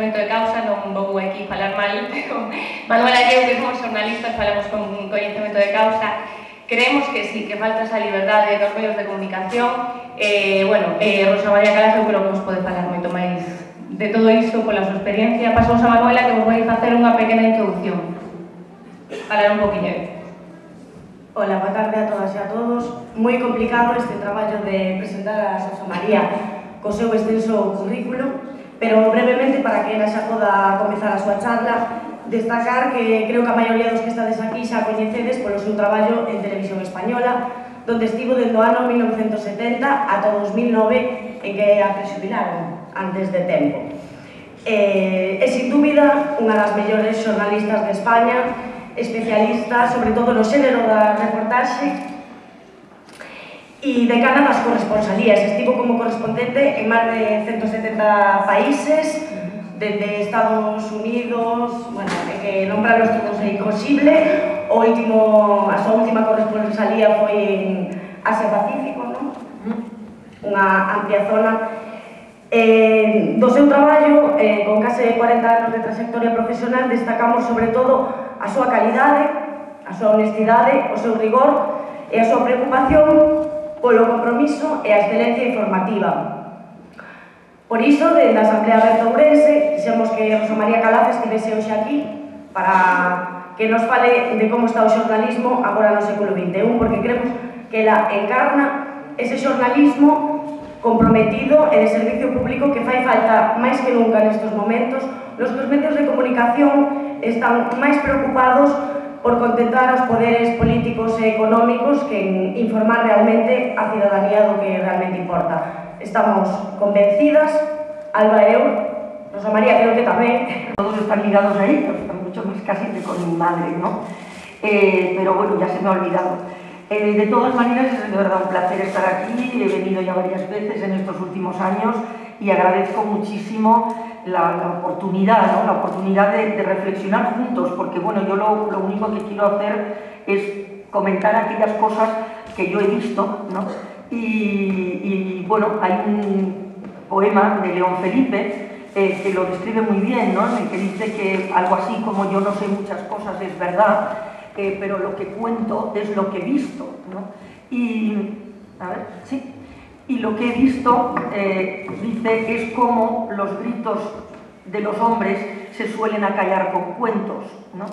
coñecemento de causa, non vou aquí falar mal, pero Manuela e eu, que somos xornalistas, falamos con coñecemento de causa. Creemos que sí, que falta esa liberdade dos medios de comunicación. Rosa María Calas eu creo que nos pode falar moito máis de todo isto pola súa experiencia. Pasamos a Manuela, que vos vai facer unha pequena introducción. Falar un poquinho. Hola, boa tarde a todas e a todos. Moi complicado este traballo de presentar a Rosa María co seu extenso currículo, pero brevemente, para que ela xa poda comezar a súa charla, destacar que creo que a maioría dos que estades aquí xa coñecedes polo seu traballo en Televisión Española, donde estivo dende o ano 1970 ata 2009, en que a prexubilaron antes de tempo. É, sin dúbida, unha das mellores xornalistas de España, especialista, sobre todo no xénero da reportaxe, e decana das corresponsalías. Estivo como correspondente en máis de 170 países, desde Estados Unidos, que nombrarlos todos é imposible. A súa última corresponsalía foi en Asia-Pacífico, non? Unha amplia zona. Do seu traballo, con case 40 anos de trayectoria profesional, destacamos sobre todo a súa calidade, a súa honestidade, o seu rigor e a súa preocupación polo compromiso e a excelencia informativa. Por iso, desde a Asamblea Aberta Ourense, quixemos que Rosa María Calas estivese hoxe aquí para que nos fale de como está o xornalismo agora no século XXI, porque creemos que ela encarna ese xornalismo comprometido e de servicio público que fai falta máis que nunca nestes momentos, nos que os medios de comunicación están máis preocupados por contentar os poderes políticos e económicos que en informar realmente a cidadanía do que realmente importa. Estamos convencidas, Alba e eu, Rosa María creo que tamén. Todos están ligados ahí, mucho más casi que con mi madre, ¿no? Pero bueno, ya se me ha olvidado. De todas maneras, es de verdad un placer estar aquí. He venido ya varias veces en estos últimos años y agradezco muchísimo la oportunidad, ¿no? La oportunidad de reflexionar juntos, porque bueno, yo lo único que quiero hacer es comentar aquellas cosas que yo he visto, ¿no? Y bueno, hay un poema de León Felipe que lo describe muy bien, ¿no? En el que dice que algo así como yo no sé muchas cosas es verdad, pero lo que cuento es lo que he visto, ¿no? Y lo que he visto, dice, es como los gritos de los hombres se suelen acallar con cuentos, ¿no?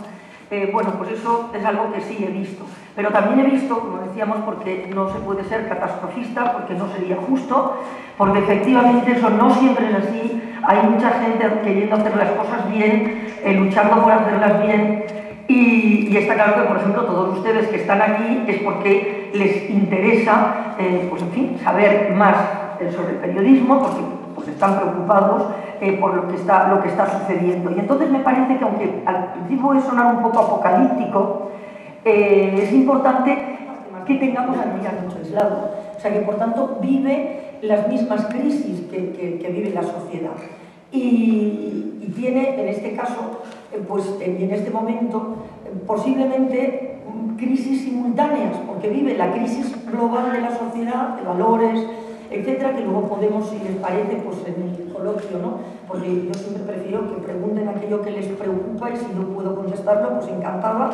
Bueno, pues eso es algo que sí he visto. Pero también he visto, como decíamos, porque no se puede ser catastrofista, porque no sería justo, porque efectivamente eso no siempre es así. Hay mucha gente queriendo hacer las cosas bien, luchando por hacerlas bien. Y está claro que, por ejemplo, todos ustedes que están aquí es porque les interesa, pues en fin, saber más sobre el periodismo, porque están preocupados por lo que está sucediendo. Y entonces me parece que, aunque al principio puede sonar un poco apocalíptico, es importante que tengamos a María mucho aislado. O sea, que por tanto vive las mismas crisis que vive la sociedad. Y tiene, en este caso, pues en este momento, posiblemente crisis simultáneas, porque vive la crisis global de la sociedad, de valores, etcétera, que luego podemos, si les parece, pues en el coloquio, ¿no? Porque yo siempre prefiero que pregunten aquello que les preocupa y si no puedo contestarlo, pues encantada,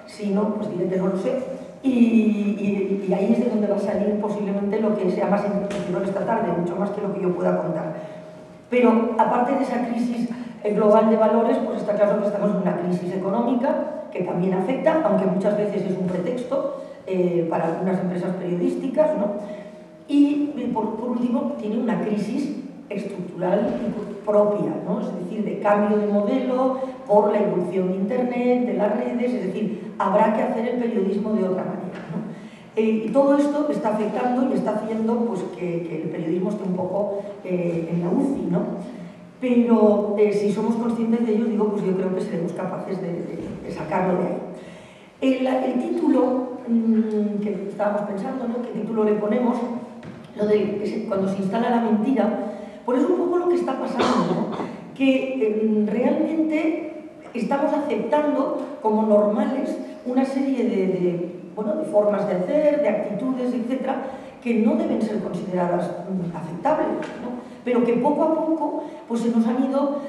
si no, pues diré que no lo sé. Y ahí es de donde va a salir posiblemente lo que sea más enriquecedor esta tarde, mucho más que lo que yo pueda contar. Pero aparte de esa crisis global de valores, pues está claro que estamos en una crisis económica que también afecta, aunque muchas veces es un pretexto para algunas empresas periodísticas, ¿no? Y por último tiene una crisis estructural propia, ¿no? Es decir, de cambio de modelo por la evolución de Internet, de las redes, es decir, habrá que hacer el periodismo de otra manera, ¿no? Y todo esto está afectando y está haciendo pues, que el periodismo esté un poco en la UCI, ¿no? Pero si somos conscientes de ello, digo, pues yo creo que seremos capaces de sacarlo de ahí. El título que estábamos pensando, ¿no? ¿Qué título le ponemos? Lo de cuando se instala la mentira, pues es un poco lo que está pasando, ¿no? Que realmente estamos aceptando como normales una serie de formas de hacer, de actitudes, etcétera, que no deben ser consideradas aceptables, ¿no? Pero que poco a poco pues, se nos han ido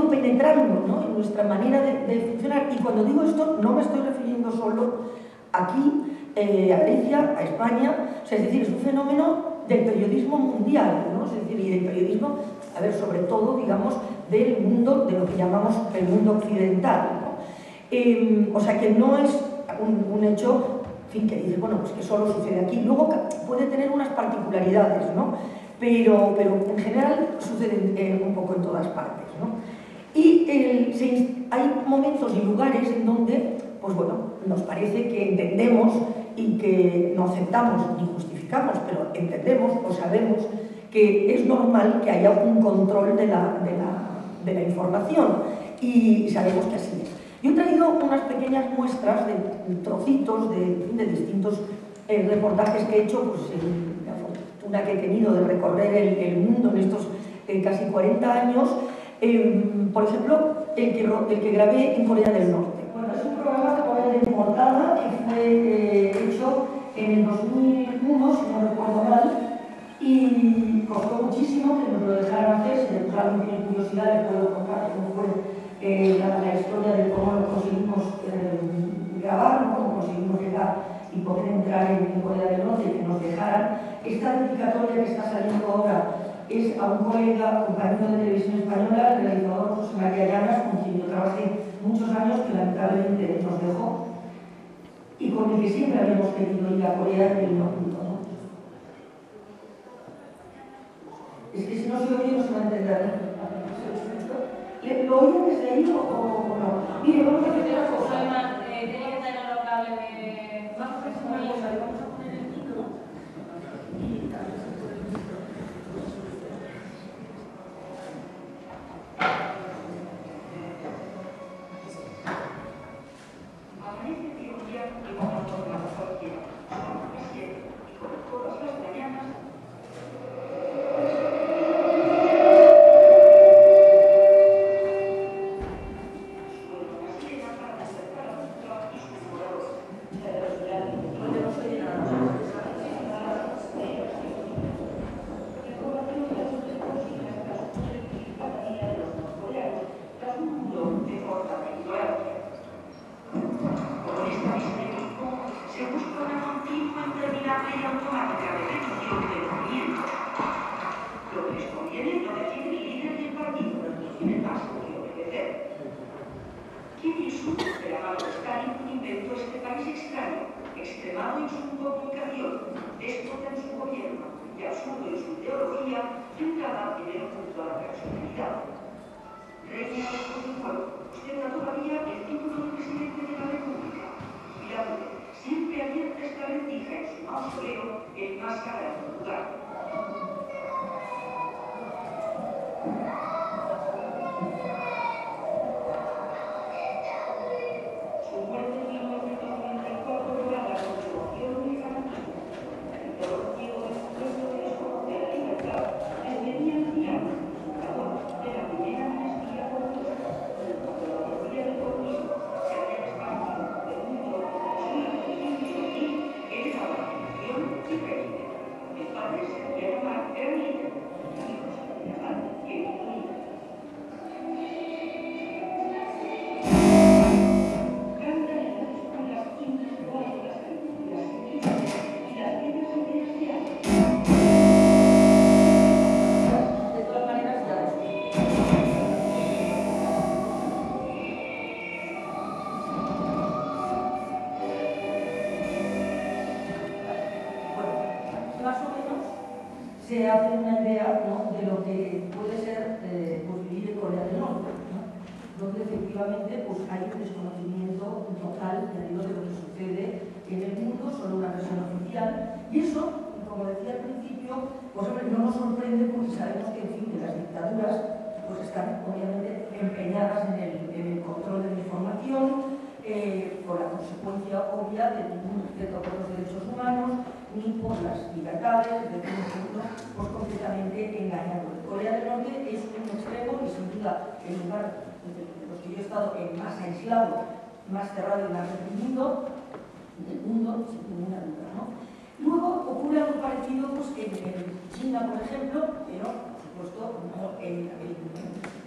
penetrando, ¿no? En nuestra manera de funcionar. Y cuando digo esto, no me estoy refiriendo solo aquí, a Grecia, a España, o sea, es decir, es un fenómeno del periodismo mundial, ¿no? Es decir, y del periodismo, a ver, sobre todo, digamos, del mundo, de lo que llamamos el mundo occidental, ¿no? O sea, que no es un hecho, en fin, que dice, bueno, pues que solo sucede aquí. Luego puede tener unas particularidades, ¿no? Pero en general sucede un poco en todas partes, ¿no? Y hay momentos y lugares en donde, pues bueno, nos parece que entendemos y que no aceptamos ni justificamos, pero entendemos o sabemos que es normal que haya un control de la información y sabemos que así es. Yo he traído unas pequeñas muestras de trocitos de distintos reportajes que he hecho, pues la fortuna que he tenido de recorrer el mundo en estos casi 40 años. Por ejemplo, el que grabé en Corea del Norte. Bueno, es un programa de Corea de portada que fue hecho en el 2001, si no recuerdo mal, y costó muchísimo que nos lo dejaran hacer. Si de alguien tiene curiosidad, le puedo contar cómo fue la historia de cómo lo conseguimos grabar, cómo conseguimos llegar y poder entrar en Corea del Norte y que nos dejaran. Esta dedicatoria que está saliendo ahora es a un colega, compañero de Televisión Española, el realizador José María Llanas, con quien yo trabajé muchos años, que lamentablemente nos dejó, y con el que siempre habíamos querido ir a Corea del Norte, ¿no? Es que si no se oye no se va a entender. ¿Lo oyen desde ahí o no? Mire, vamos a hacer una cosa. Tiene que tener los cables de... Vamos a hacer una cosa, le vamos a poner el micro y tal vez se puede el micro. Amanece de un día y como toda cualquiera, es cierto, y como todas las mañanas. Extremado en su comunicación, déspota en su gobierno y absurdo en su ideología, centrada primero junto a la personalidad. Reina después del pueblo, ostenta todavía el título de presidente de la República. Mirando, siempre abierta esta rendija en su mausoleo, el más sagrado lugar. Su muerte en 1994 logra la conservación y el fanatismo. El dolor ciego del pueblo de la libertad desde día en día, fundador de la primera dinastía comunista, cuando la teoría del comunismo se había expandido del mundo y era la acción y régimen. El padre se hacía llamar gran líder, y el hijo se hacía llamar el líder. Se hace una idea, ¿no?, de lo que puede ser pues, vivir en Corea del Norte, ¿no?, donde efectivamente pues, hay un desconocimiento total de lo que sucede en el mundo, solo una versión oficial, y eso, como decía al principio, pues hombre, no nos sorprende porque sabemos que en fin, que las dictaduras pues, están obviamente empeñadas en el control de la información, por la consecuencia obvia de ningún respeto por los derechos humanos, ni por las libertades, de un mundo pues, completamente engañado. Corea del Norte es un extremo y sin duda el lugar de los que yo he estado el más aislado, más cerrado y más reprimido del mundo, sin ninguna duda, ¿no? Luego ocurre algo parecido pues, en China, por ejemplo, pero por supuesto no en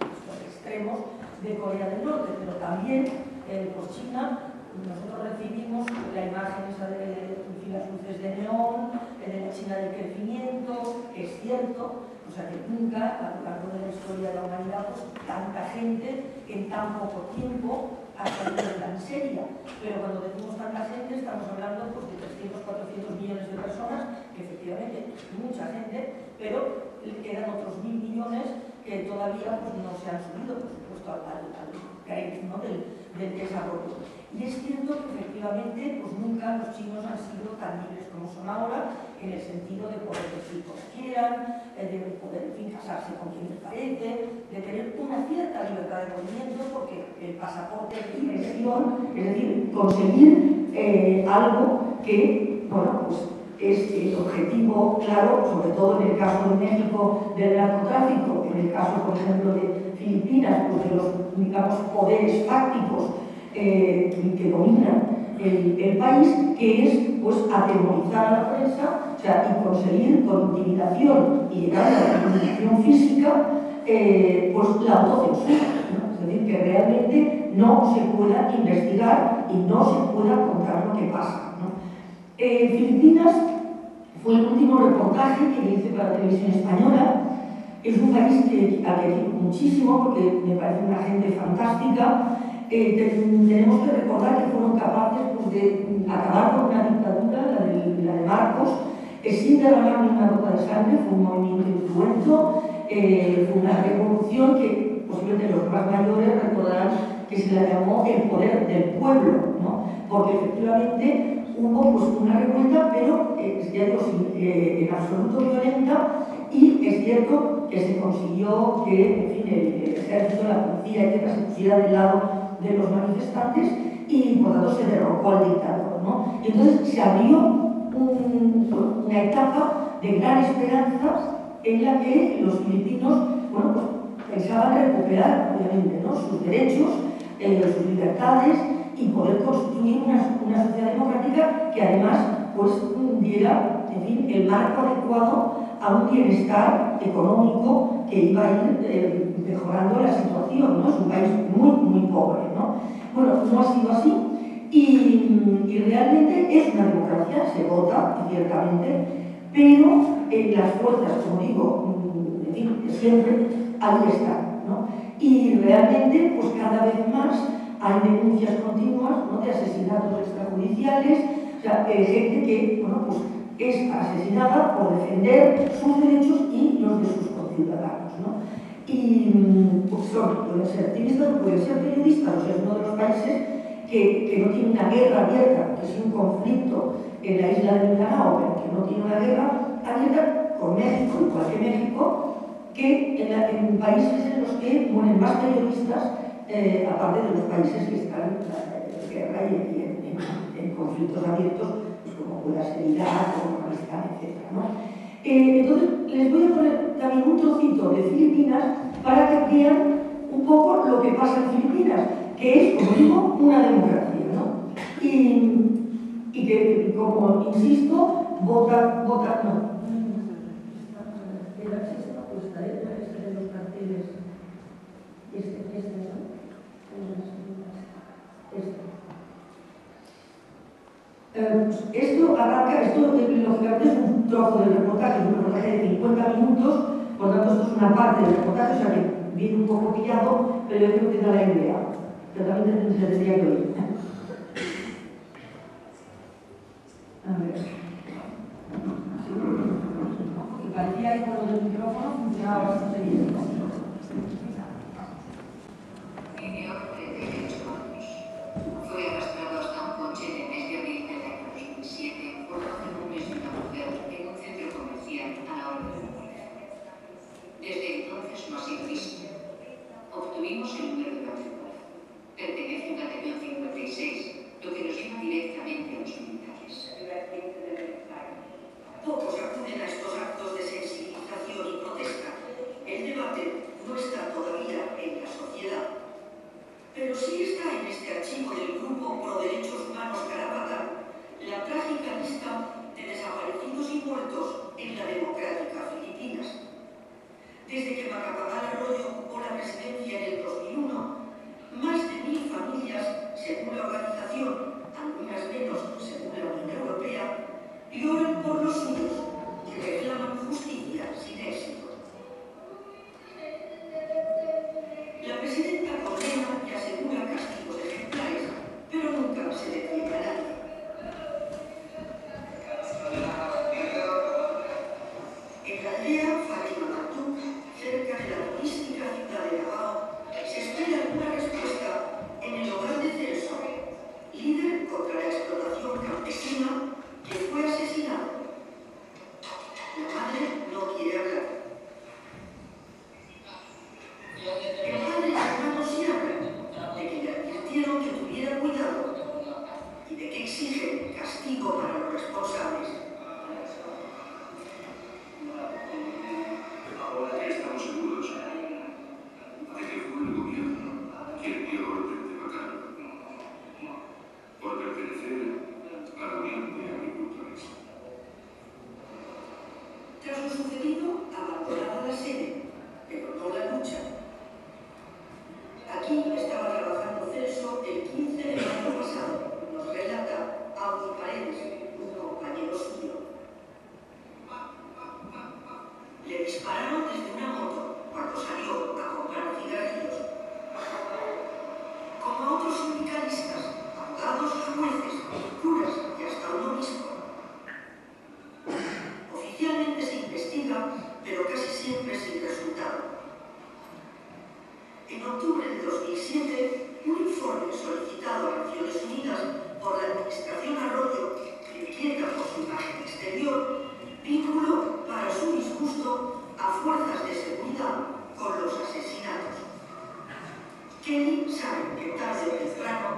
los extremos de Corea del Norte, pero también pues China, nosotros recibimos la imagen esa de las luces de neón, de la China del crecimiento, que es cierto, o sea que nunca a lo largo de la historia de la humanidad pues, tanta gente en tan poco tiempo ha salido tan seria, pero cuando decimos tanta gente estamos hablando pues, de 300-400 millones de personas, que efectivamente es mucha gente, pero quedan otros 1.000 millones que todavía pues, no se han subido, por supuesto, al crédito, ¿no? del desarrollo. Y es cierto que efectivamente pues, nunca los chinos han sido tan libres como son ahora, en el sentido de poder decir lo que quieran, de poder en fin, casarse con quien les parece, de tener una cierta libertad de movimiento, porque el pasaporte de inversión, es decir, conseguir algo que, bueno, pues es el objetivo claro, sobre todo en el caso de México del narcotráfico, en el caso, por ejemplo, de Filipinas, pues de los, digamos, poderes fácticos que dominan el país, que es pues, atemorizar a la prensa, o sea, y conseguir con intimidación y llegar a la intimidación física, pues la autocensura, ¿no? Es decir, que realmente no se pueda investigar y no se pueda contar lo que pasa, ¿no? Filipinas fue el último reportaje que hice para la televisión española. Es un país al que quiero muchísimo porque me parece una gente fantástica. Tenemos que recordar que fueron capaces pues, de acabar con una dictadura, la de Marcos, sin derramar ni una gota de sangre. Fue un movimiento influento, fue una revolución que posiblemente los más mayores recordarán que se la llamó el poder del pueblo, ¿no? Porque efectivamente hubo pues, una revuelta, pero ya digo, en absoluto violenta, y es cierto que se consiguió que en fin, el ejército, la policía, etc., se pusiera del lado de los manifestantes y por tanto se derrocó al dictador, ¿no? Y entonces se abrió una etapa de gran esperanza en la que los filipinos, bueno, pues, pensaban recuperar, obviamente, ¿no? Sus derechos, sus libertades y poder construir una sociedad democrática que además pues, diera, en fin, el marco adecuado a un bienestar económico que iba a ir mejorando la situación, ¿no? Es un país muy, muy pobre, ¿no? Bueno, no ha sido así y realmente es una democracia, se vota, ciertamente, pero las fuerzas, como digo, en fin, siempre ahí están, ¿no? Y realmente, pues cada vez más hay denuncias continuas, ¿no? De asesinatos extrajudiciales, o sea, gente que, bueno, pues es asesinada por defender sus derechos y los de sus conciudadanos, ¿no? Y pues pueden ser activistas, pueden ser periodistas, o sea, es uno de los países que no tiene una guerra abierta, que es un conflicto en la isla de Mindanao, pero que no tiene una guerra abierta con México, igual que México, que en países en los que mueren más periodistas, aparte de los países que están en guerra y en conflictos abiertos, pues como pueda ser Irak o Afganistán, etc., ¿no? Entonces, les voy a poner también un trocito de Filipinas para que vean un poco lo que pasa en Filipinas, que es, como digo, una democracia, ¿no? Y que, como insisto, vota, no. De los carteles, ¿no? Esto arranca, esto lógicamente es un trozo del reportaje, es un reportaje de 50 minutos, por tanto esto es una parte del reportaje, o sea que viene un poco pillado, pero yo creo que da la idea, pero también se tendría que oír. A ver. Sí. Parecía que con el micrófono funcionaba bastante bien. Vivió 38 años. Fue arrastrado hasta un coche en el mes de abril del año 2007 por 12 hombres y una mujer en un centro comercial a la hora de la muerte. Desde entonces no ha sido visto. Obtuvimos el número de matrícula. Pertenece a un batallón 56, lo que nos lleva directamente a los militares. Pocos acuden a estos actos de sensibilización y protesta. El debate campesina que fue asesinada. La madre no quiere hablar. El padre y hermano sí hablan de que le advirtieron que tuviera cuidado y de que exigen castigo para los responsables. Ahora que estamos seguros de que fue el gobierno quien dio orden de matarlo por pertenecer a la Unión de Agricultores. Tras lo sucedido, abandonada la sede, pero no la lucha. Aquí estaba trabajando Celso el 15 de mayo pasado, nos relata Audi Paredes, un compañero suyo. Le dispararon desde una moto cuando salió a comprar cigarrillos. Como a otros sindicalistas, abogados, jueces, curas y hasta uno mismo. Oficialmente se investiga, pero casi siempre sin resultado. En octubre de 2007, un informe solicitado a Naciones Unidas por la Administración Arroyo, inquieta por su imagen exterior, vinculó para su disgusto a fuerzas de seguridad con los asesinatos. Kelly sabe que tarde o temprano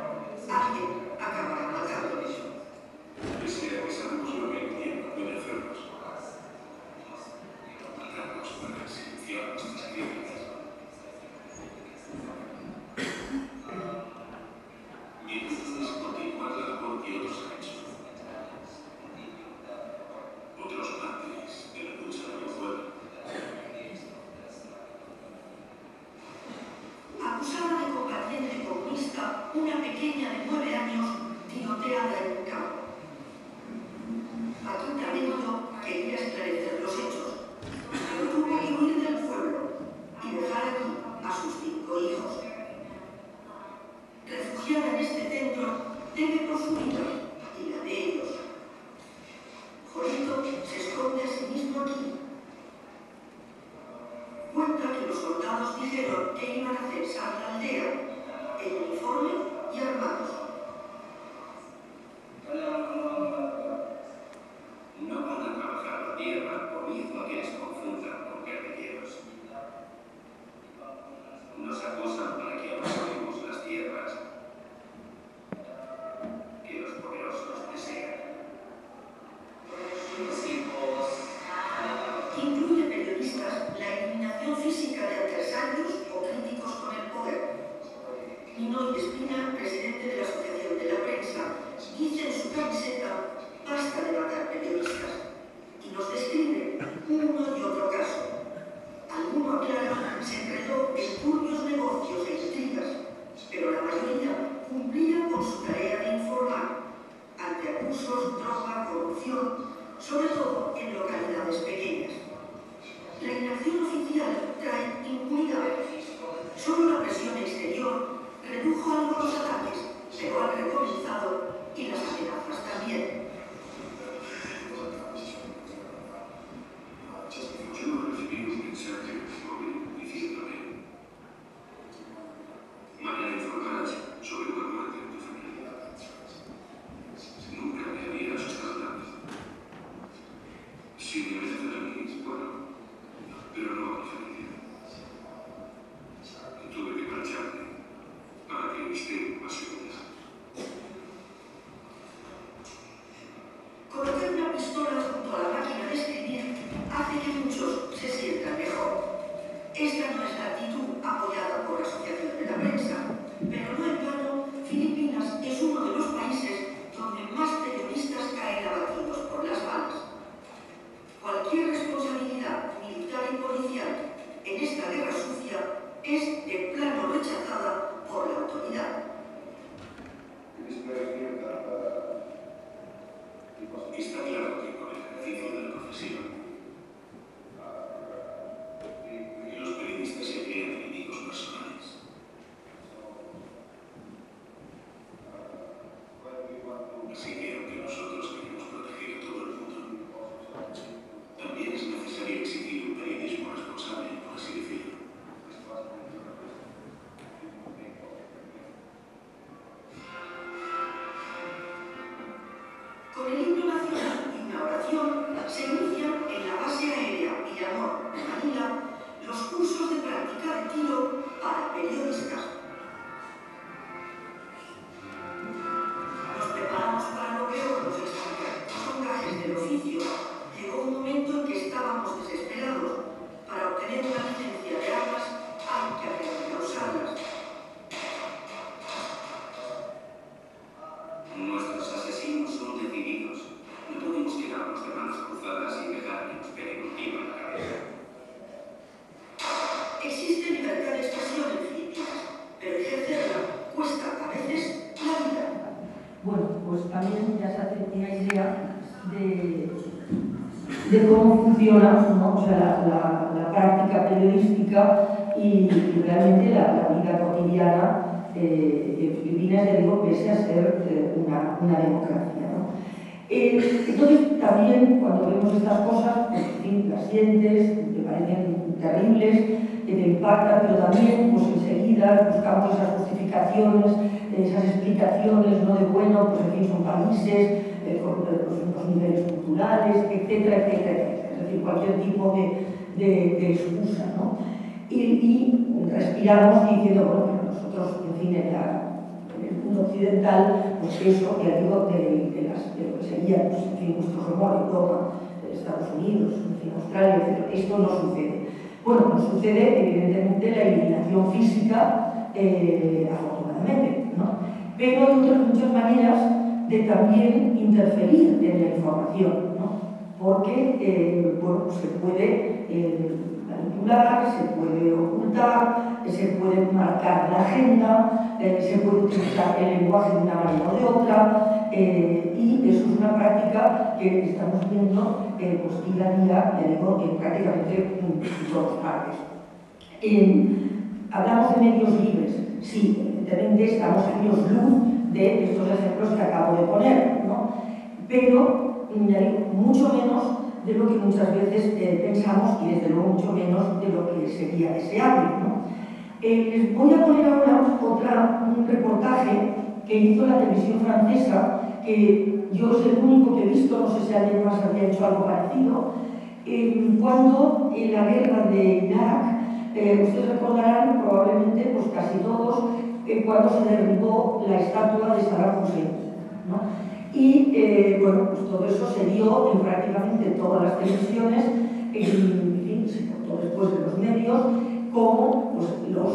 alguien acabará matándoles. Pese a que sabemos lo que entienden de enfermos, matarlos para silenciar nuestras críticas. Mi intención es continuar la labor que otros han hecho. Otros mártires de la lucha de Venezuela. Acusada de combatiente comunista, una pequeña de 9 años tiroteada en un campo. Paquita Bello quería esclarecer los hechos, pero tuvo que huir del pueblo y dejar aquí a sus 5 hijos. Refugiada en este centro, teme por su vida y la de ellos. Jorito se esconde a sí mismo aquí. Cuenta que los soldados dijeron que iban a censar la aldea, en uniforme y armados. No van a trabajar la tierra por miedo a que les confundan con guerrilleros. Nos acusan para que abandonemos las tierras que los poderosos desean. Incluye periodistas, la eliminación física de adversarios o críticos con el poder. Ninoy Espina, presidente de la Asociación de la Prensa, dice en su camiseta: basta de matar periodistas, y nos describe uno y otro caso. Alguno, aclara, se enredó en turbios negocios e intrigas, pero la mayoría cumplía con su tarea de informar ante abusos, droga, corrupción, sobre todo en localidades pequeñas. La inacción oficial trae impunidad. Solo la presión exterior redujo algo los ataques, pero han recomenzado y las amenazas también. Yo recibí un mensaje de mi móvil diciéndome: mañana informarás sobre una muerte en tu familia. Nunca me había asustado tanto. Si me merece a mí, bueno, pero no a mi familia. Tuve que marcharme para que esté más segura. Colocar una pistola junto a la máquina de escribir hace que muchos se sientan mejor. Esta no es la actitud apoyada por la Asociación de la Prensa, pero no en vano, Filipinas es uno de los países donde más periodistas caen abatidos por las balas. Cualquier responsabilidad militar y policial en esta guerra sucia es de plano rechazada por la autoridad. Está claro que con el ejercicio de la profesión, los periodistas se crean enemigos personales. Así que aunque nosotros queremos proteger a todo el mundo, también es necesario exigir un periodismo responsable, por así decirlo. los cursos de práctica de tiro para periodistas. Nos preparamos para lo peor, son gajes del oficio. Llegó un momento en que estábamos desesperados. Para obtener una licencia de armas hay que aprender a usarlas. Nuestros asesinos son decididos. No podemos quedarnos de manos cruzadas y dejar que nos peguen un tiro en la cabeza. Existe libertad de expresión en Filipinas, pero ejercerla cuesta a veces la vida. Bueno, pues también ya se hace una idea de cómo funciona, ¿no? O sea, la práctica periodística y realmente la vida cotidiana de Filipinas, ya digo, pese a ser una democracia, ¿no? Entonces, también cuando vemos estas cosas, pues, en fin, las sientes, te parecen terribles, te impactan, pero también, pues enseguida buscamos esas justificaciones, esas explicaciones, ¿no? De bueno, pues en fin, son países, con los niveles culturales, etcétera, etcétera, etcétera. Es decir, cualquier tipo de excusa, ¿no? Y respiramos diciendo, bueno, pero nosotros, en fin, en el mundo occidental, pues eso, ya digo, de lo que sería, pues, en fin, nuestros rumores, Europa, Estados Unidos, en fin, Australia, etcétera, esto no sucede. Bueno, no sucede, evidentemente, la eliminación física, afortunadamente, ¿no? Pero hay otras muchas maneras de también interferir en la información, ¿no? Porque bueno, se puede manipular, se puede ocultar, se puede marcar la agenda, se puede utilizar el lenguaje de una manera o de otra, y eso es una práctica que estamos viendo pues día a día, en prácticamente todas partes. Hablamos de medios libres, sí, evidentemente estamos en años luz de estos ejemplos que acabo de poner, ¿no? Pero mucho menos de lo que muchas veces pensamos y desde luego mucho menos de lo que sería deseable, ¿no? Les voy a poner ahora un reportaje que hizo la televisión francesa, que yo es el único que he visto, no sé si alguien más había hecho algo parecido, cuando en la guerra de Irak, ustedes recordarán probablemente, pues casi todos, cuando se derribó la estatua de Saddam Hussein, ¿no? Y bueno, pues todo eso se dio en prácticamente todas las televisiones, en fin, se contó después de los medios, como pues, los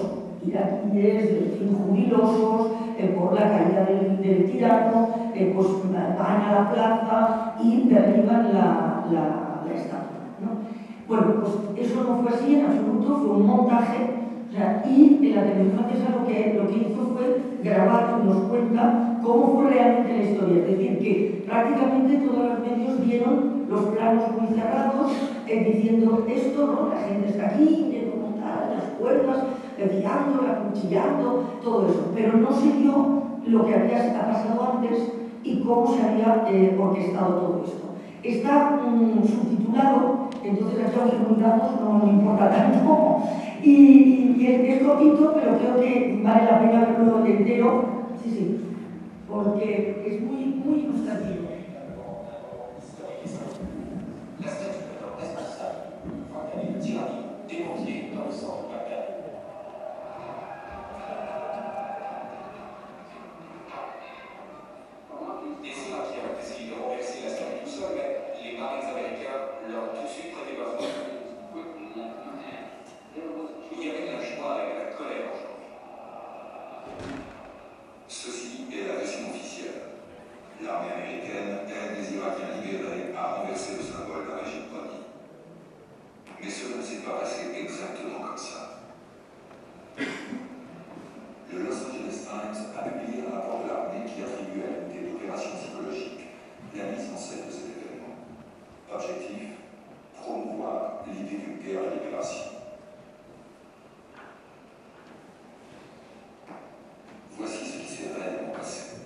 iraquíes, en fin, jubilosos por la caída del tirano, pues van a la plaza y derriban la estatua, ¿no? Bueno, pues eso no fue así en absoluto, fue un montaje. O sea, y en la televisión francesa lo que hizo fue grabar y nos cuenta cómo fue realmente la historia. Es decir, que prácticamente todos los medios vieron los planos muy cerrados, diciendo esto, ¿no? La gente está aquí, yendo a montar las cuerdas, guiando, acuchillando, todo eso. Pero no se vio lo que había pasado antes y cómo se había orquestado todo esto. Está subtitulado, entonces aquí a los invitados no me importa tanto. Y es cortito, pero creo que vale la pena verlo entero, sí, porque es muy, muy ilustrativo. La statue de leur responsable, frappée avec tyrannie, démontiée dans le sang de Bagdad. Des Irakiens ont essayé de renverser la statue du sol, mais les marines américains leur ont tout de suite prêté main forte. Il y avait de la joie et de la colère en jeu. Ceci est la version officielle. L'armée américaine aide les Irakiens libérés à renverser le symbole d'un régime banni. Mais cela ne s'est pas passé exactement comme ça. Le Los Angeles Times a publié un rapport de l'armée qui attribue à l'unité d'opération psychologique la mise en scène de cet événement. Objectif, promouvoir l'idée d'une guerre à libération. Voici ce qui s'est réellement passé.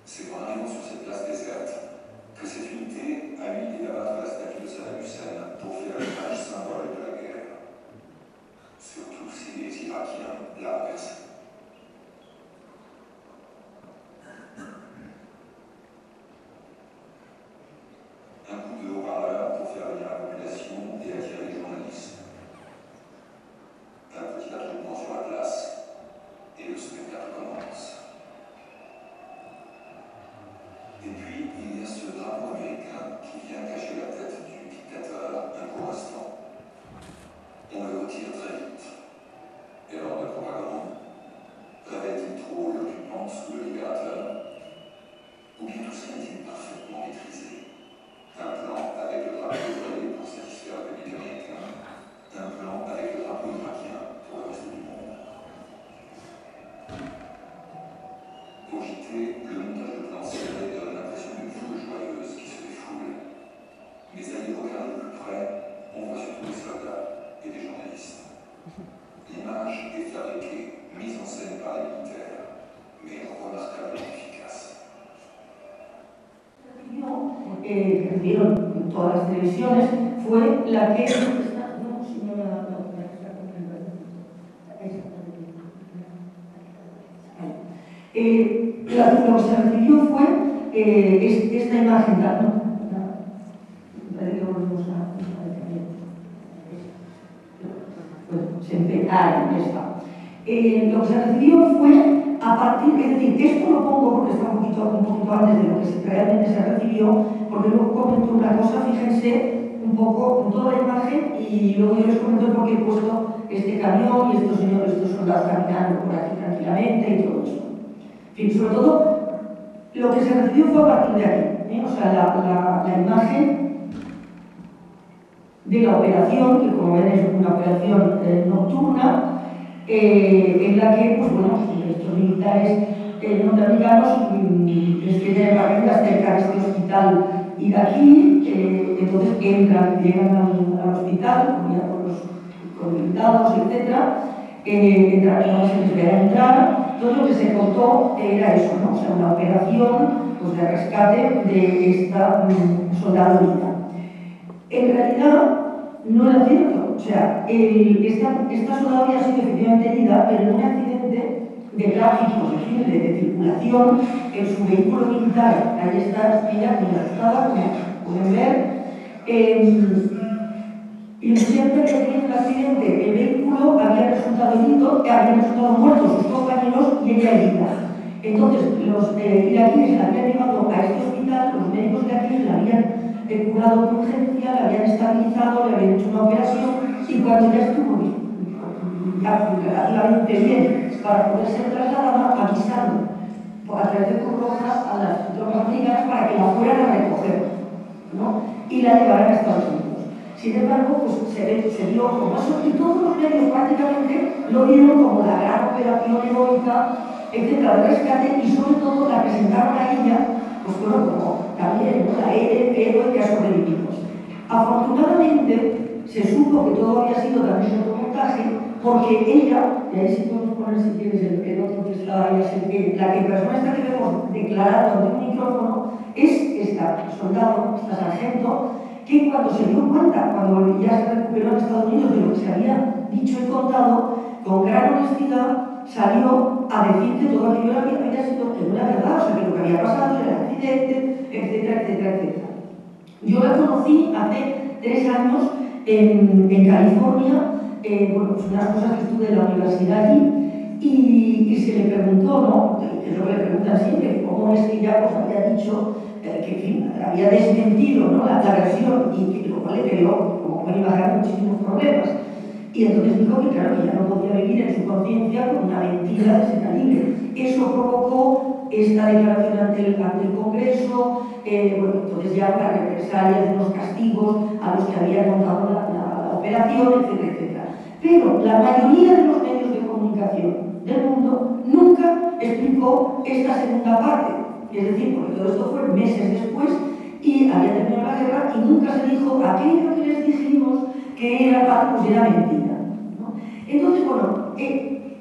C'est en arrivant sur cette place déserte que cette unité a eu l'idée d'abattre la statue de Saddam Hussein pour faire l'image symbole de la guerre. Surtout si les Irakiens la renversaient. Un coup de haut-parleur pour faire venir la population et attirer les journalistes. qui vient cacher la tête du dictateur un court instant. On le retire très vite. Et alors la propagande revêt-il trop l'occupant sous le libérateur? Ou bien tout cela est-il parfaitement maîtrisé? Un plan avec le drapeau ivoirien pour satisfaire le public américain, un plan avec le drapeau irakien pour le reste du monde. Pour JT, le montage de plan serré donne l'impression d'une foule joyeuse qui se défoule. Mais à y regarder de plus près, on voit surtout des soldats et des journalistes. L'image est fabriquée, mise en scène par les militaires, mais remarquablement efficace. Que vieron en todas las televisiones fue la que lo que se recibió fue esta imagen, ¿no? Lo que se recibió fue a partir, es decir, esto lo pongo porque está un poquito antes de lo que realmente se recibió, porque luego comento una cosa, fíjense un poco en toda la imagen y luego yo les comento por qué he puesto este camión y estos soldados caminando por aquí tranquilamente y todo eso. En fin, sobre todo, lo que se recibió fue a partir de aquí, o sea, la imagen de la operación, que como ven es una operación nocturna, en la que, pues bueno, estos militares norteamericanos les tienen herramientas cerca de este hospital iraquí, entonces llegan al hospital, ya con invitados, etc. Entran, no se les verá entrar. Todo lo que se contó era eso, ¿no? O sea, una operación pues, de rescate de esta soldado herida. En realidad, no era cierto. O sea, esta soldado había sido efectivamente herida, pero en un accidente de tráfico, de circulación, en su vehículo militar. Ahí está ella muy asustada, como pueden ver. Y siempre que tenía el accidente, el vehículo había resultado herido, habían resultado muertos sus compañeros y ella herida. Entonces, los iraquíes la habían llevado a este hospital, los médicos de aquí la habían curado de urgencia, la habían estabilizado, le habían hecho una operación y cuando ya estuvo relativamente bien para poder ser trasladada, avisaron a través de Cruz Roja a las tropas americanas para que la fueran a recoger, ¿no? Y la llevaran a Estados Unidos. Sin embargo, pues se dio como eso y todos los medios prácticamente lo vieron como la gran operación heroica, etcétera, de rescate y sobre todo la presentaron a ella, pues bueno, como también, ¿no? La héroe que ha sobrevivido. Afortunadamente, se supo que todo había sido también otro montaje, porque ella, y ahí sí podemos poner si quieres el otro que está ahí, la persona esta que vemos declarando ante un micrófono, es esta soldado, esta sargento, que cuando se dio cuenta, cuando ya se recuperó en Estados Unidos de lo que se había dicho y contado, con gran honestidad salió a decir que todo aquello había sido que no era verdad, o sea, que lo que había pasado era el accidente, etcétera, etcétera, etcétera. Yo la conocí hace 3 años en California, bueno, pues unas cosas que estuve en la universidad allí, y se le preguntó, ¿no? Que es lo que le preguntan siempre, cómo es que ya pues, había dicho que, en fin, había desmentido, ¿no? la versión, y que lo cual le creó, como pueden imaginar, muchísimos problemas. Y entonces dijo que, claro, que ya no podía vivir en su conciencia con una mentira de ese calibre. Eso provocó esta declaración ante el Congreso, bueno, entonces ya las represalias, los castigos a los que había montado la operación, etcétera, etcétera. Pero la mayoría de los medios de comunicación del mundo nunca explicó esta segunda parte. Es decir, porque todo esto fue meses después y había terminado la guerra y nunca se dijo aquello que les dijimos que era algo, pues era mentira, ¿no? Entonces, bueno,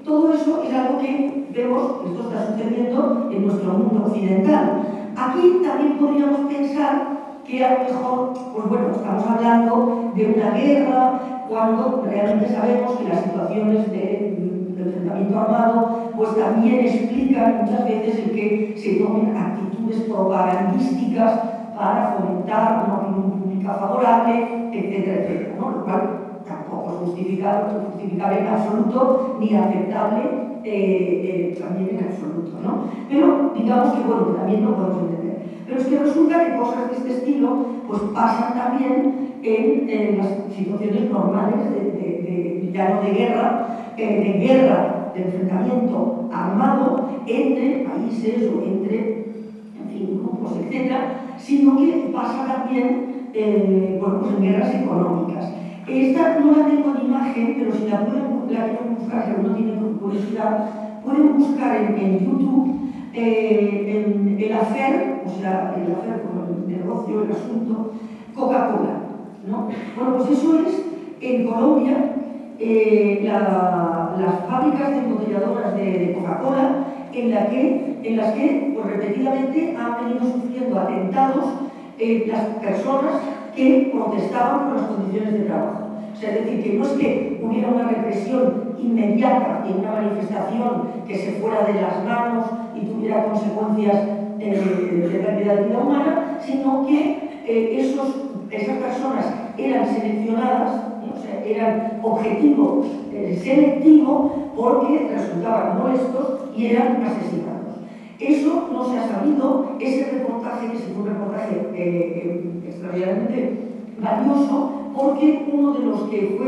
todo eso es algo que vemos, esto está sucediendo en nuestro mundo occidental. Aquí también podríamos pensar que a lo mejor, pues bueno, estamos hablando de una guerra, cuando realmente sabemos que las situaciones de enfrentamiento armado pues también explican muchas veces el que se tomen actitudes propagandísticas para fomentar una opinión pública favorable, etcétera, etcétera, ¿no? Lo cual tampoco es justificable en absoluto ni aceptable también en absoluto, ¿no? Pero digamos que bueno, que también lo podemos entender. Pero es que resulta que cosas de este estilo pues pasan también en las situaciones normales ya no de guerra, de enfrentamiento armado entre países o entre, en fin, grupos, etc., sino que pasa también bueno, pues en guerras económicas. Esta no la tengo en imagen, pero si la quieren buscar, si uno tiene curiosidad, pueden buscar en YouTube en el affair, o sea, el affair como el negocio, el asunto, Coca-Cola, ¿no? Bueno, pues eso es en Colombia, las fábricas de embotelladoras de Coca-Cola en las que pues, repetidamente han venido sufriendo atentados las personas que protestaban por las condiciones de trabajo. O sea, es decir, que no es que hubiera una represión inmediata y una manifestación que se fuera de las manos y tuviera consecuencias de pérdida de vida humana, sino que esas personas eran seleccionadas, o sea, eran objetivo selectivo porque resultaban molestos y eran asesinados. Eso no se ha sabido, ese reportaje, que fue un reportaje extraordinariamente valioso, porque uno de los que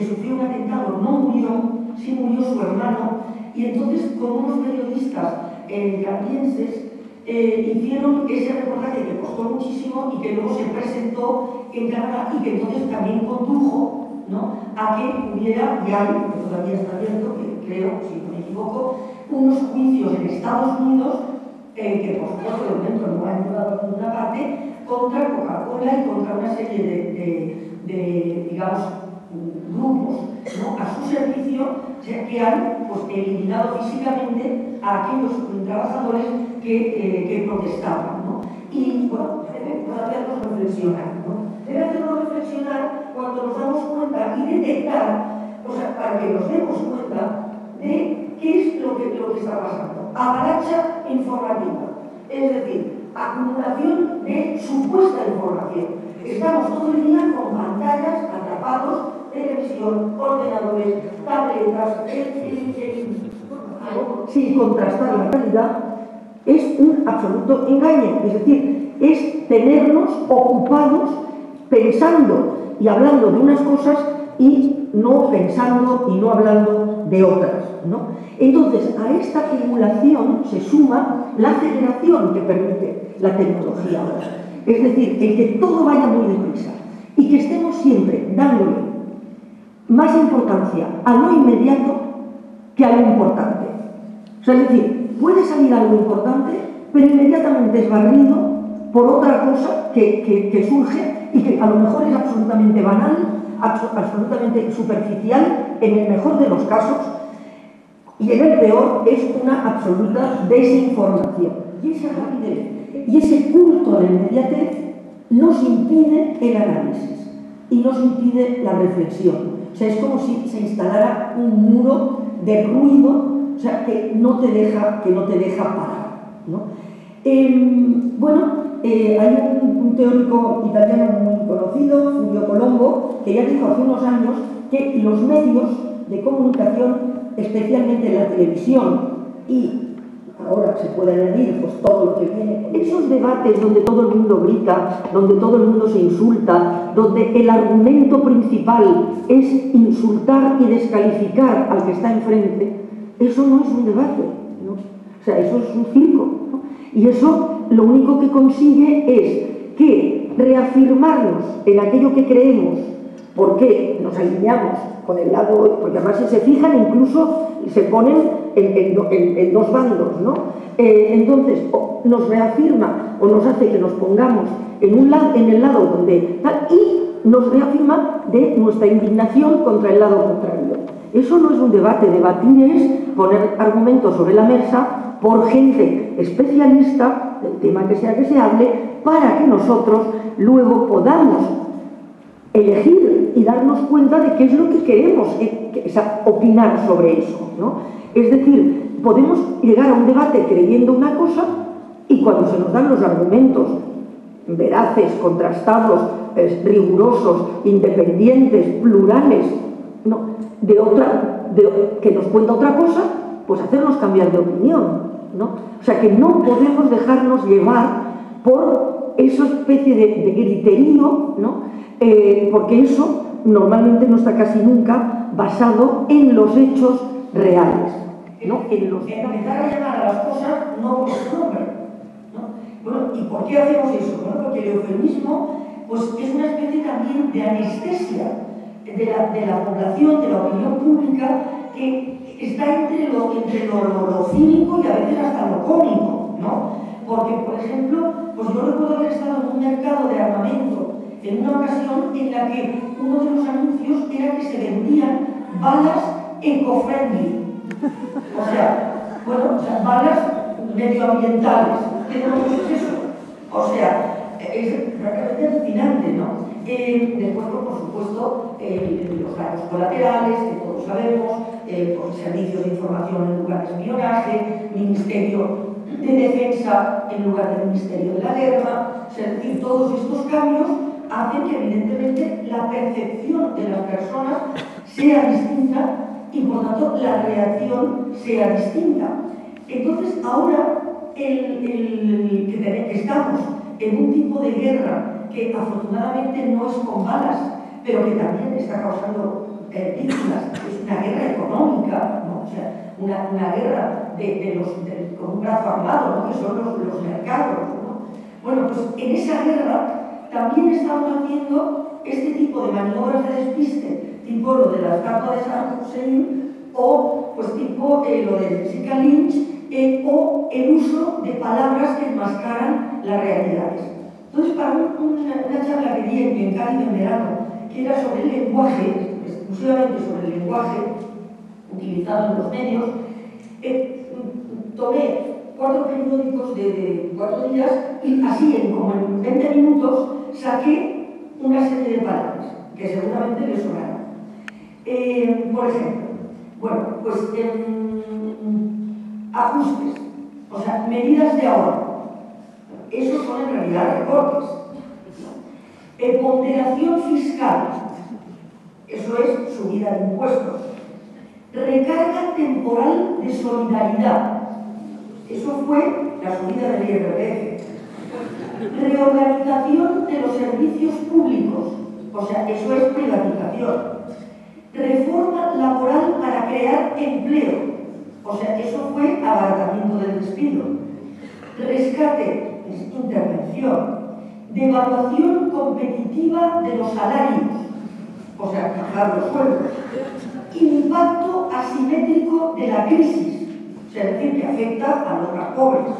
sufrió un atentado no murió, sí murió su hermano, y entonces con unos periodistas canadienses hicieron ese reportaje que costó muchísimo y que luego se presentó en Canadá y que entonces también condujo, ¿no?, a que hubiera, y hay, porque todavía está abierto, que creo, si no me equivoco, unos juicios en Estados Unidos, que por supuesto de momento no han llegado a ninguna parte, contra Coca-Cola y contra una serie de digamos, grupos, ¿no?, a su servicio, o sea, que han pues, eliminado físicamente a aquellos trabajadores que protestaban, ¿no? Y bueno, debe hacernos reflexionar, ¿no? Debe hacernos reflexionar cuando nos damos cuenta y detectar, o sea, para que nos demos cuenta de qué es lo que está pasando. Avalancha informativa, es decir, acumulación de supuesta información. Estamos todo el día con pantallas, atrapados, televisión, ordenadores, tabletas, sin contrastar la realidad, es un absoluto engaño. Es decir, es tenernos ocupados pensando y hablando de unas cosas y no pensando y no hablando de otras, ¿no? Entonces, a esta acumulación se suma la aceleración que permite la tecnología ahora. Es decir, el que todo vaya muy deprisa y que estemos siempre dándole más importancia a lo inmediato que a lo importante. O sea, es decir, puede salir algo importante, pero inmediatamente es barrido por otra cosa que surge y que a lo mejor es absolutamente banal, absolutamente superficial, en el mejor de los casos, y en el peor es una absoluta desinformación. Y esa rapidez y ese culto a la inmediatez nos impide el análisis y nos impide la reflexión. O sea, es como si se instalara un muro de ruido, o sea, que no te deja parar, ¿no? Hay un teórico italiano muy conocido, Fulvio Colombo, que ya dijo hace unos años que los medios de comunicación, especialmente la televisión y ahora se puede añadir pues, todo lo que viene, esos debates donde todo el mundo grita, donde todo el mundo se insulta, donde el argumento principal es insultar y descalificar al que está enfrente, eso no es un debate, ¿no? O sea, eso es un circo, ¿no? Y eso lo único que consigue es que reafirmarnos en aquello que creemos, porque nos alineamos con el lado, porque además si se fijan incluso se ponen en dos bandos, ¿no? Entonces nos reafirma o nos hace que nos pongamos en el lado donde tal, y nos reafirma de nuestra indignación contra el lado contrario. Eso no es un debate, debatir es poner argumentos sobre la mesa por gente especialista del tema que sea que se hable, para que nosotros luego podamos elegir y darnos cuenta de qué es lo que queremos opinar sobre eso, ¿no? Es decir, podemos llegar a un debate creyendo una cosa y cuando se nos dan los argumentos veraces, contrastados, rigurosos, independientes, plurales, ¿no?, que nos cuenta otra cosa, pues hacernos cambiar de opinión, ¿no? O sea que no podemos dejarnos llevar por esa especie de griterío, ¿no? Porque eso normalmente no está casi nunca basado en los hechos reales, ¿no? Empezar a llamar a las cosas no por su nombre, ¿no? Bueno, ¿y por qué hacemos eso? Bueno, porque el eufemismo pues, es una especie también de anestesia de la población, de la opinión pública, que está entre lo cínico y a veces hasta lo cómico, ¿no? Porque, por ejemplo, pues yo recuerdo haber estado en un mercado de armamento en una ocasión en la que uno de los anuncios era que se vendían balas eco-friendly. O sea, balas medioambientales. ¿Qué demonios es eso? O sea, es prácticamente alucinante, ¿no? Después, por supuesto, los daños colaterales, que todos sabemos, por servicios de información en lugar de espionaje, Ministerio de Defensa en lugar del Ministerio de la Guerra, es decir, todos estos cambios hacen que evidentemente la percepción de las personas sea distinta y por tanto la reacción sea distinta. Entonces ahora que estamos en un tipo de guerra que afortunadamente no es con balas, pero que también está causando víctimas, es una guerra económica, ¿no? O sea, una guerra con un brazo armado, ¿no? Que son los mercados, ¿no? Bueno, pues en esa guerra también estamos haciendo este tipo de maniobras de despiste, tipo lo de la estatua de San Hussein, o pues tipo lo de Jessica Lynch, o el uso de palabras que enmascaran las realidades. Entonces, para una charla que di en Cádiz en verano, que era sobre el lenguaje, exclusivamente sobre el lenguaje utilizado en los medios, tomé 4 periódicos de 4 días y así, como en 20 minutos, saqué una serie de palabras que seguramente les sonarán. Por ejemplo, bueno, pues ajustes, o sea, medidas de ahorro. Esos son en realidad recortes. Ponderación fiscal, eso es subida de impuestos. Recarga temporal de solidaridad, eso fue la subida del IRPF. Reorganización de los servicios públicos, o sea, eso es privatización. Reforma laboral para crear empleo, o sea, eso fue abaratamiento del despido. Rescate, es intervención. Devaluación competitiva de los salarios, o sea, bajar los sueldos. Impacto asimétrico de la crisis, o sea, es decir, que afecta a los más pobres.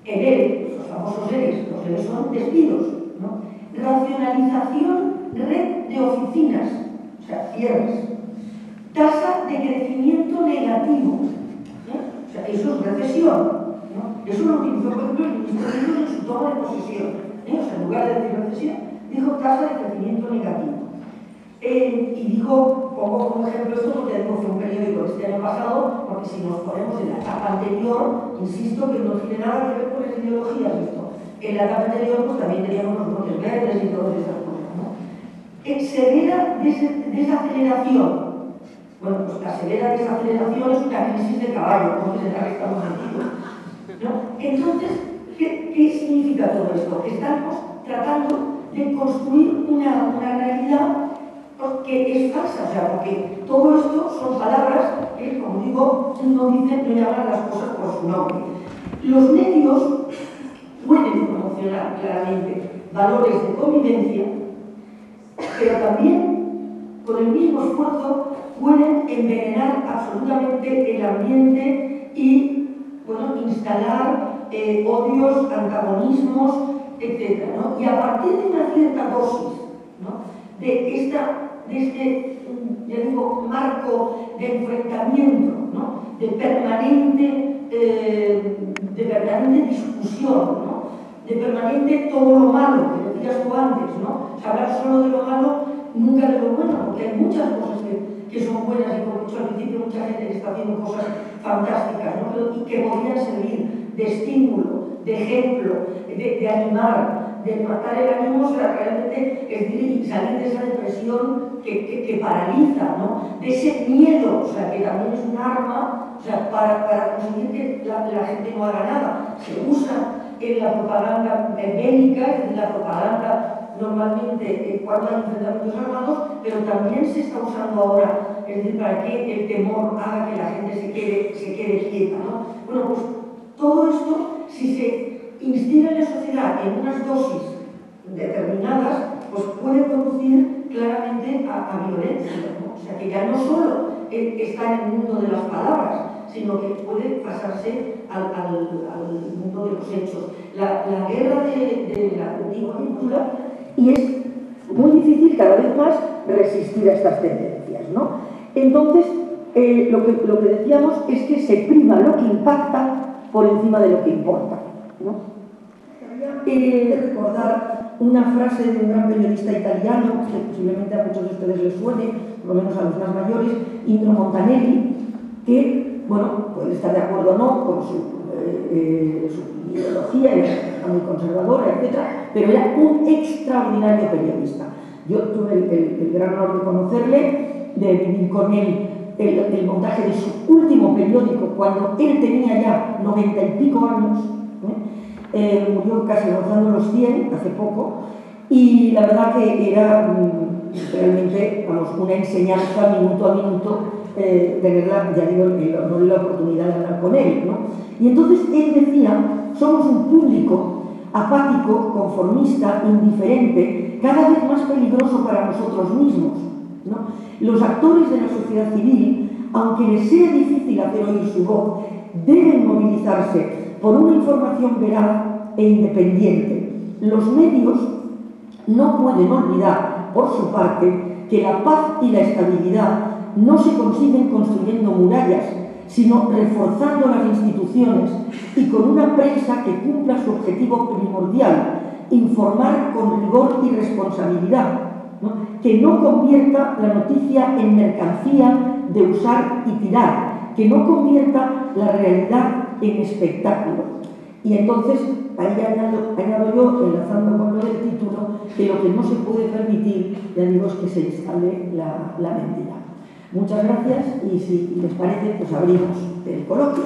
ERE, los famosos EREs, los EREs son despidos, ¿no? Racionalización, red de oficinas, o sea, cierres. Tasa de crecimiento negativo, o sea, eso es recesión, ¿no? Eso lo utilizó, por ejemplo, el ministro de Industria en su toma de posesión, o sea, en lugar de decir recesión, dijo tasa de crecimiento negativo. Y dijo, pongo como ejemplo esto porque digo, fue un periódico de este año pasado, porque si nos ponemos en la etapa anterior, insisto que no tiene nada que ver con las ideologías esto. En la etapa anterior pues también teníamos los brotes verdes y todas esas cosas, ¿no? Severa desaceleración. Bueno, pues la severa desaceleración es una crisis de caballo, no que será que estamos antiguos, ¿no? Entonces, ¿qué significa todo esto? Estamos tratando de construir una realidad que es falsa, o sea, porque todo esto son palabras que, como digo, no llaman las cosas por su nombre. Los medios pueden promocionar claramente valores de convivencia, pero también, con el mismo esfuerzo, pueden envenenar absolutamente el ambiente y, bueno, instalar odios, antagonismos, etc., ¿no? Y a partir de una cierta dosis, ¿no?, de este, ya digo, marco de enfrentamiento, ¿no?, de permanente discusión, ¿no?, de permanente todo lo malo, que decías tú antes, ¿no? O sea, hablar solo de lo malo, nunca de lo bueno, porque hay muchas cosas que son buenas y, como he dicho al principio, mucha gente que está haciendo cosas fantásticas, ¿no?, y que podrían servir de estímulo, de ejemplo, de animar, de matar el ánimo, o sea, realmente, es decir, salir de esa depresión que paraliza, ¿no?, de ese miedo, o sea, que también es un arma, o sea, para conseguir que la gente no haga nada. Se usa en la propaganda bélica, es decir, la propaganda normalmente cuando hay enfrentamientos armados, pero también se está usando ahora, es decir, para que el temor haga que la gente se quede quieta, ¿no? Bueno, pues todo esto, si se instila en la sociedad en unas dosis determinadas, pues puede conducir claramente a violencia, ¿no? O sea, que ya no solo está en el mundo de las palabras, sino que puede pasarse al mundo de los hechos. La guerra de la antigua cultura, y es muy difícil cada vez más resistir a estas tendencias, ¿no? Entonces, lo que decíamos es que se prima lo que impacta por encima de lo que importa, ¿no? Recordar una frase de un gran periodista italiano, que posiblemente a muchos de ustedes les suene, por lo menos a los más mayores, Indro Montanelli, que, bueno, puede estar de acuerdo o no con su ideología, era muy conservadora, etc., pero era un extraordinario periodista. Yo tuve el gran honor de conocerle, de vivir con él el montaje de su último periódico cuando él tenía ya 90 y pico años, murió casi rozando los 100 hace poco, y la verdad que era realmente, vamos, una enseñanza minuto a minuto, tenerla, ya digo, el honor y la oportunidad de hablar con él, ¿no? Y entonces él decía, somos un público apático, conformista, indiferente, cada vez más peligroso para nosotros mismos, ¿no? Los actores de la sociedad civil, aunque les sea difícil hacer oír su voz, deben movilizarse por una información veraz e independiente. Los medios no pueden olvidar, por su parte, que la paz y la estabilidad no se consiguen construyendo murallas, sino reforzando las instituciones y con una prensa que cumpla su objetivo primordial, informar con rigor y responsabilidad, ¿no? Que no convierta la noticia en mercancía de usar y tirar, que no convierta la realidad en espectáculo. Y entonces, ahí añado yo, enlazando con lo del título, que lo que no se puede permitir, ya digo, es que se instale la mentira. Muchas gracias y si les parece, pues abrimos el coloquio.